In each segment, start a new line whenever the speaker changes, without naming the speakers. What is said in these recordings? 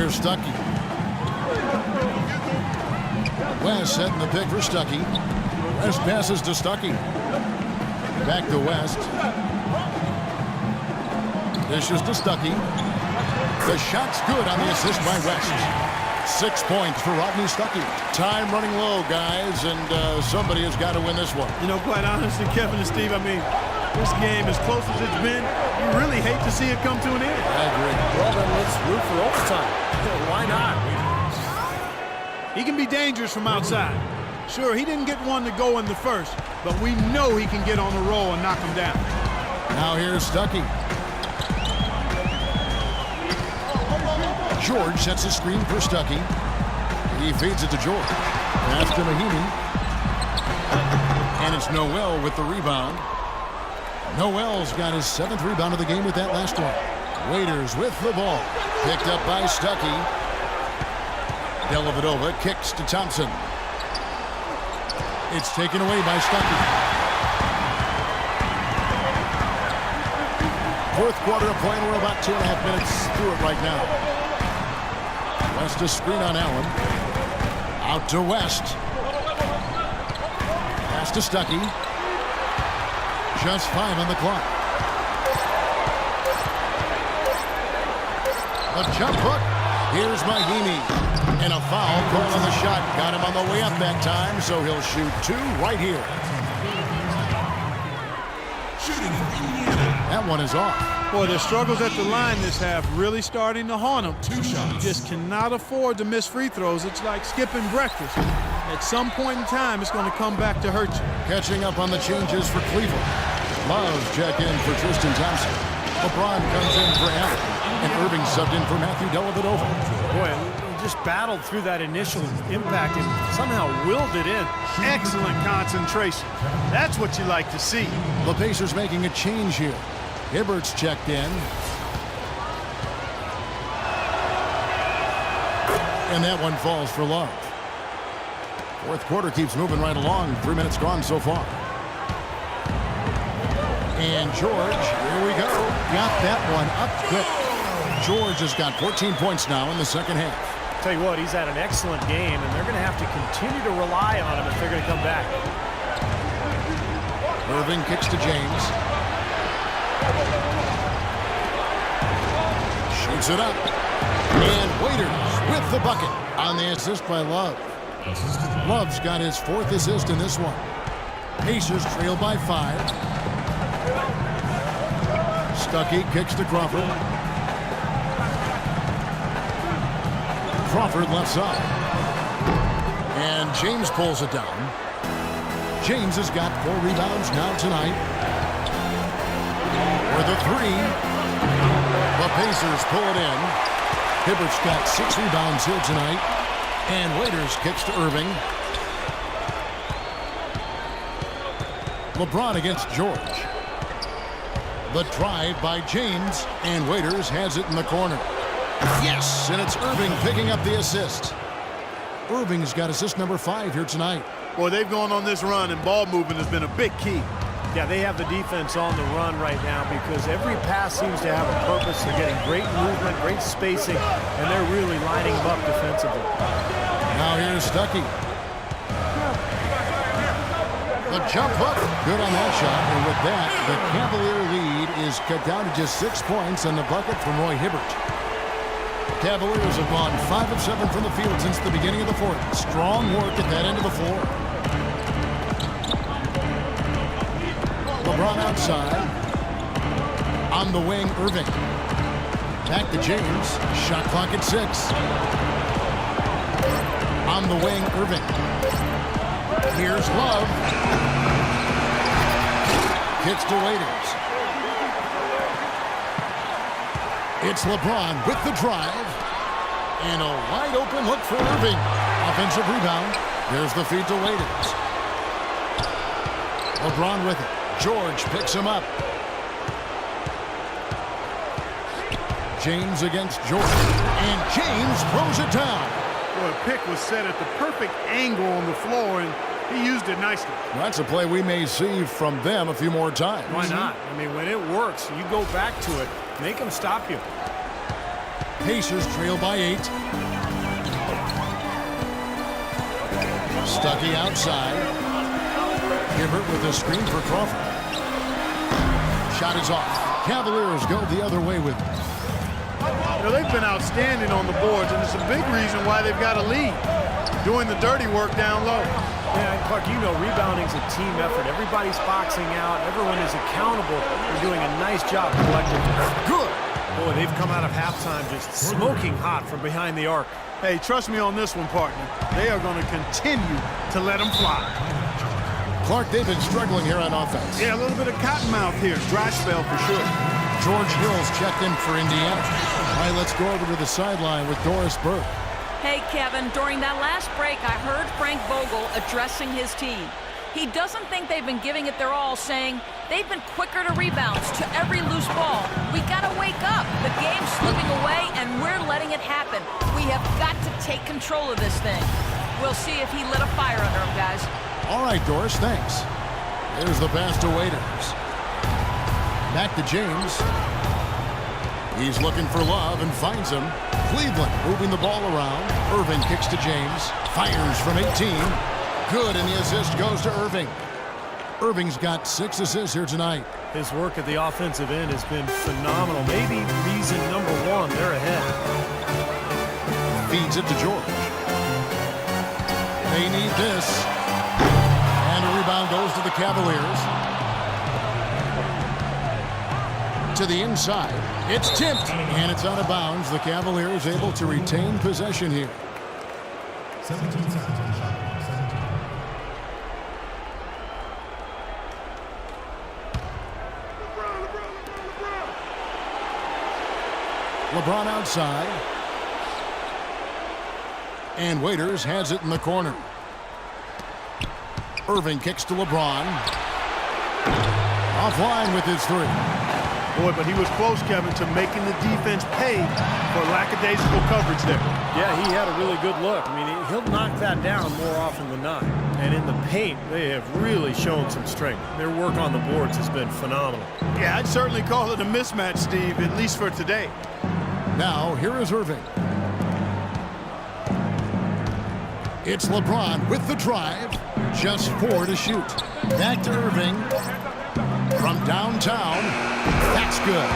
Here's Stuckey. West setting the pick for Stuckey. West passes to Stuckey. Back to West. Dishes to Stuckey. The shot's good on the assist by West. 6 points for Rodney Stuckey. Time running low, guys, and somebody has got to win this one.
You know, quite honestly, Kevin and Steve, I mean, this game, as close as it's been, you really hate to see it come to an end.
I agree.
Well, then let's root for overtime. Why not?
He can be dangerous from outside. Sure, he didn't get one to go in the first, but we know he can get on the roll and knock him down.
Now here's Stuckey. George sets a screen for Stuckey. He feeds it to George. Pass to Mahimi. And it's Noel with the rebound. Noel's got his 7th rebound of the game with that last one. Waiters with the ball. Picked up by Stuckey. Dellavedova kicks to Thompson. It's taken away by Stuckey. 4th quarter of play, and we're about 2.5 minutes through it right now. West a screen on Allen. Out to West. Pass to Stuckey. Just 5 on the clock. The jump hook. Here's Mahimi. And a foul called on the shot. Got him on the way up that time, so he'll shoot 2 right here. That one is off.
Boy, their struggles at the line this half really starting to haunt them.
2 shots.
You just cannot afford to miss free throws. It's like skipping breakfast. At some point in time, it's going to come back to hurt you.
Catching up on the changes for Cleveland. Love check in for Tristan Thompson. LeBron comes in for Allen. And Irving subbed in for Matthew Dellavedova.
Boy, he just battled through that initial impact and somehow willed it in.
Excellent concentration. That's what you like to see.
The Pacers making a change here. Hibbert's checked in. And that one falls for Love. 4th quarter keeps moving right along. 3 minutes gone so far. And George, here we go. Got that one up quick. George has got 14 points now in the second half.
Tell you what, he's had an excellent game, and they're going to have to continue to rely on him if they're going to come back.
Irving kicks to James. Shoots it up. And Waiters with the bucket on the assist by Love. Love's got his 4th assist in this one. Pacers trail by 5. Stuckey kicks to Crawford. Crawford left side. And James pulls it down. James has got 4 rebounds now tonight. For the 3. The Pacers pull it in. Hibbert's got 6 rebounds here tonight. And Waiters kicks to Irving. LeBron against George. The drive by James. And Waiters has it in the corner. Yes, and it's Irving picking up the assist. Irving's got assist number 5 here tonight.
Boy, they've gone on this run, and ball movement has been a big key.
Yeah, they have the defense on the run right now because every pass seems to have a purpose. They're getting great movement, great spacing, and they're really lining them up defensively.
Now here's Stuckey. The jump hook. Good on that shot. And with that, the Cavalier lead is cut down to just 6 points on the bucket from Roy Hibbert. Cavaliers have gone 5 of 7 from the field since the beginning of the 4th. Strong work at that end of the floor. LeBron outside. On the wing, Irving. Back to James. Shot clock at 6. On the wing, Irving. Here's Love. Kicks to Waiters. It's LeBron with the drive. And a wide open look for Irving. Offensive rebound. There's the feed to Waiters. LeBron with it. George picks him up. James against George. And James throws it down.
Boy, a pick was set at the perfect angle on the floor, and he used it nicely.
Well, that's a play we may see from them a few more times.
Why not? I mean, when it works, you go back to it. Make them stop you.
Pacers trail by 8. Stuckey outside. Hibbert with a screen for Crawford. Shot is off. Cavaliers go the other way with it.
You know, they've been outstanding on the boards, and it's a big reason why they've got a lead. Doing the dirty work down low.
Yeah, and Clark, you know rebounding's a team effort. Everybody's boxing out. Everyone is accountable. They're doing a nice job collectively.
Good.
Boy, they've come out of halftime just smoking hot from behind the arc.
Hey, trust me on this one, partner. They are going to continue to let them fly.
Clark, they've been struggling here on offense.
Yeah, a little bit of cottonmouth here. Dry spell for sure.
George Hill's checked in for Indiana. All right, let's go over to the sideline with Doris Burke.
Hey, Kevin, during that last break, I heard Frank Vogel addressing his team. He doesn't think they've been giving it their all, saying they've been quicker to rebounds, to every loose ball. We got to wake up. The game's slipping away, and we're letting it happen. We have got to take control of this thing. We'll see if he lit a fire under him, guys. All
right, Doris, thanks. There's the pass to Waiters. Back to James. He's looking for Love and finds him. Cleveland moving the ball around. Irving kicks to James. Fires from 18. Good, and the assist goes to Irving. Irving's got 6 assists here tonight.
His work at the offensive end has been phenomenal. Maybe reason number 1, they're ahead.
Feeds it to George. They need this. And a rebound goes to the Cavaliers. To the inside. It's tipped, and it's out of bounds. The Cavaliers able to retain possession here.
17 seconds on the shot. 17.
LeBron outside. And Waiters has it in the corner. Irving kicks to LeBron. Offline with his 3.
Boy, but he was close, Kevin, to making the defense pay for lackadaisical coverage there.
Yeah, he had a really good look. I mean, he'll knock that down more often than not. And in the paint, they have really shown some strength. Their work on the boards has been phenomenal.
Yeah, I'd certainly call it a mismatch, Steve, at least for today.
Now, here is Irving. It's LeBron with the drive. Just 4 to shoot. Back to Irving. From downtown. That's good.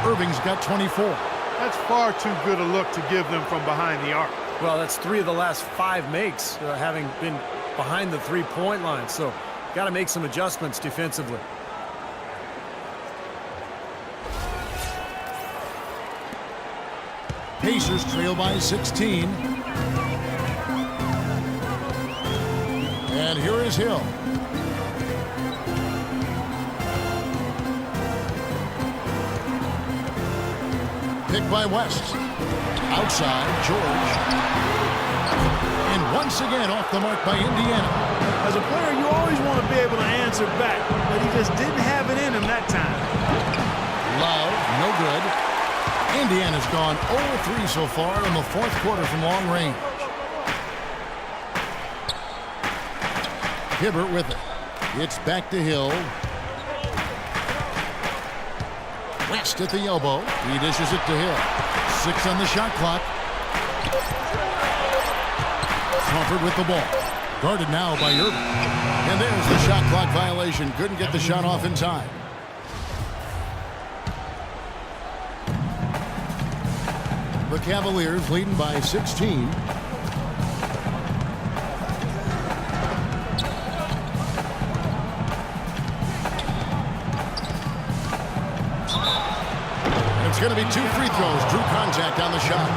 Irving's got 24.
That's far too good a look to give them from behind the arc.
Well, that's 3 of the last 5 makes, having been behind the 3-point line. So, got to make some adjustments defensively.
Pacers trail by 16. And here is Hill. Picked by West. Outside, George. And once again off the mark by Indiana.
As a player, you always want to be able to answer back, but he just didn't have it in him that time.
Love, no good. Indiana's gone 0-3 so far in the 4th quarter from long range. Hibbert with it. It's back to Hill. West at the elbow. He dishes it to Hill. 6 on the shot clock. Crawford with the ball. Guarded now by Irving. And there's the shot clock violation. Couldn't get the shot off in time. The Cavaliers leading by 16. It's going to be 2 free throws. Drew contact on the shot.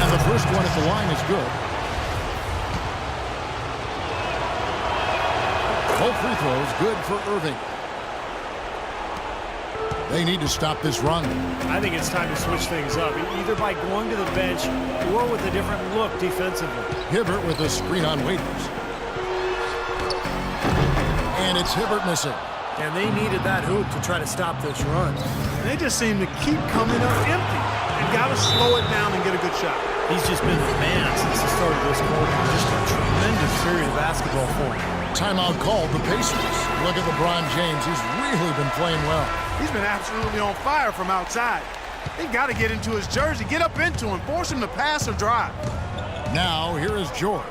And the first one at the line is good. Both free throws good for Irving. They need to stop this run.
I think it's time to switch things up, either by going to the bench or with a different look defensively.
Hibbert with a screen on Waiters. And it's Hibbert missing.
And they needed that hoop to try to stop this run.
They just seem to keep coming up empty. And got to slow it down and get a good shot.
He's just been the man since the start of this quarter. Just a tremendous period of basketball for him.
Timeout called the Pacers. Look at LeBron James. He's really been playing well.
He's been absolutely on fire from outside. They've got to get into his jersey, get up into him, force him to pass or drive.
Now, here is George.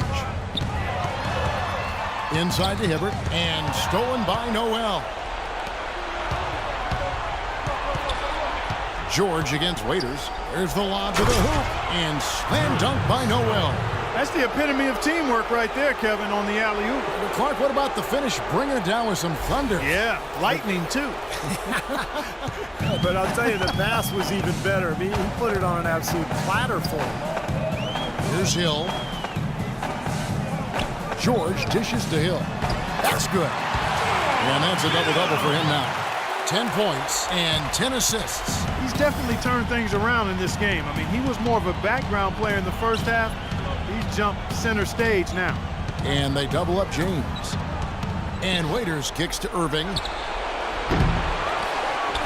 Inside to Hibbert, and stolen by Noel. George against Waiters. There's the lob to the hoop, and slam dunk by Noel.
That's the epitome of teamwork right there, Kevin, on the alley-oop.
But Clark, what about the finish? Bringing it down with some thunder.
Yeah, lightning, too.
But I'll tell you, the pass was even better. I mean, he put it on an absolute platter for him.
Here's Hill. George dishes to Hill. That's good. And that's a double-double for him now. 10 points and 10 assists.
He's definitely turned things around in this game. I mean, he was more of a background player in the first half. He's jumped center stage now.
And they double up James. And Waiters kicks to Irving.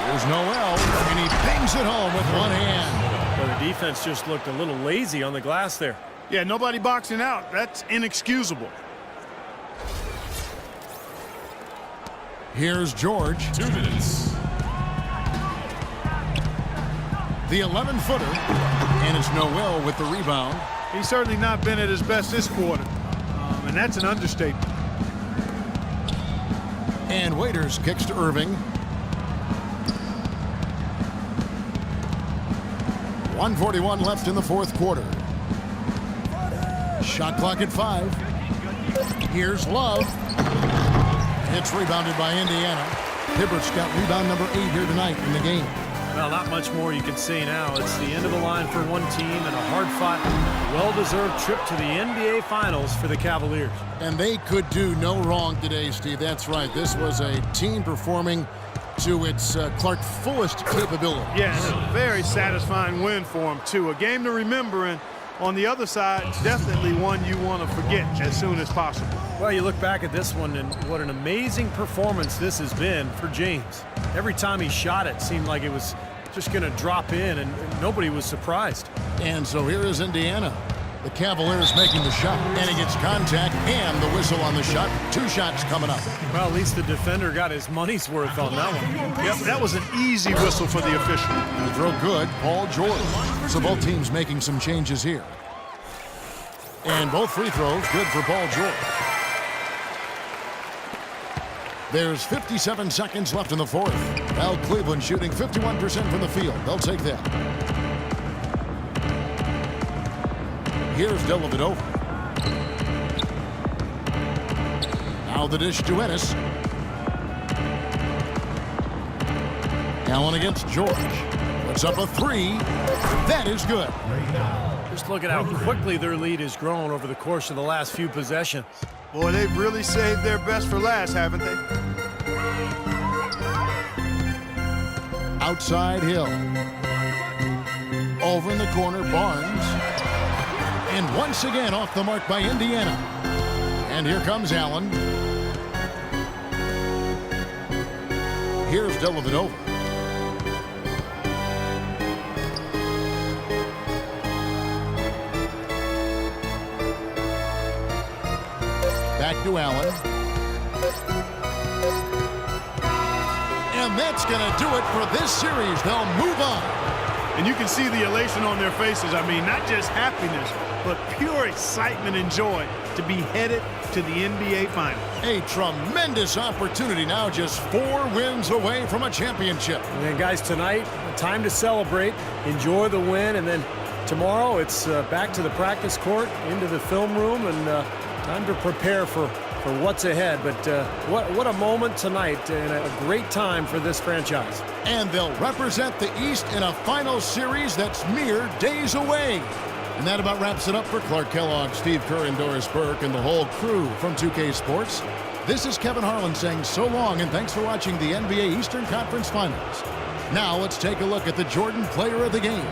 Here's Noel, and he bangs it home with one hand.
Well, the defense just looked a little lazy on the glass there.
Yeah, nobody boxing out. That's inexcusable.
Here's George.
2 minutes.
The 11-footer. And it's Noel with the rebound.
He's certainly not been at his best this quarter. And that's an understatement.
And Waiters kicks to Irving. 1:41 left in the fourth quarter. Shot clock at 5. Here's Love. It's rebounded by Indiana. Hibbert's got rebound number 8 here tonight in the game.
Well, not much more you can say now. It's the end of the line for one team and a hard-fought, well-deserved trip to the NBA Finals for the Cavaliers.
And they could do no wrong today, Steve. That's right. This was a team performing to its Clark fullest capability.
Yeah, and a very satisfying win for him, too. A game to remember, and on the other side, definitely one you want to forget as soon as possible.
Well, you look back at this one, and what an amazing performance this has been for James. Every time he shot it seemed like it was just going to drop in, and nobody was surprised.
And so here is Indiana. The Cavaliers making the shot, and he gets contact and the whistle on the shot. 2 shots coming up.
Well, at least the defender got his money's worth on that one.
Yep, that was an easy whistle for the official.
The throw good, Paul George. So both teams making some changes here. And both free throws good for Paul George. There's 57 seconds left in the fourth. Al Cleveland shooting 51% from the field. They'll take that. Here's Dellavedova. Now the dish to Ennis. Allen against George. Puts up a 3. That is good.
Just look at how quickly their lead has grown over the course of the last few possessions.
Boy, they've really saved their best for last, haven't they?
Outside Hill. Over in the corner, Barnes. And once again off the mark by Indiana. And here comes Allen. Here's Dellavedova. Back to Allen. And that's going to do it for this series. They'll move on.
And you can see the elation on their faces. I mean, not just happiness, but pure excitement and joy to be headed to the NBA Finals.
A tremendous opportunity now, just 4 wins away from a championship.
And then, guys, tonight, time to celebrate, enjoy the win, and then tomorrow it's back to the practice court, into the film room, and time to prepare for what's ahead. But what a moment tonight, and a great time for this franchise.
And they'll represent the East in a final series that's mere days away. And that about wraps it up for Clark Kellogg, Steve Kerr, and Doris Burke, and the whole crew from 2K Sports. This is Kevin Harlan saying so long, and thanks for watching the NBA Eastern Conference Finals. Now let's take a look at the Jordan Player of the Game.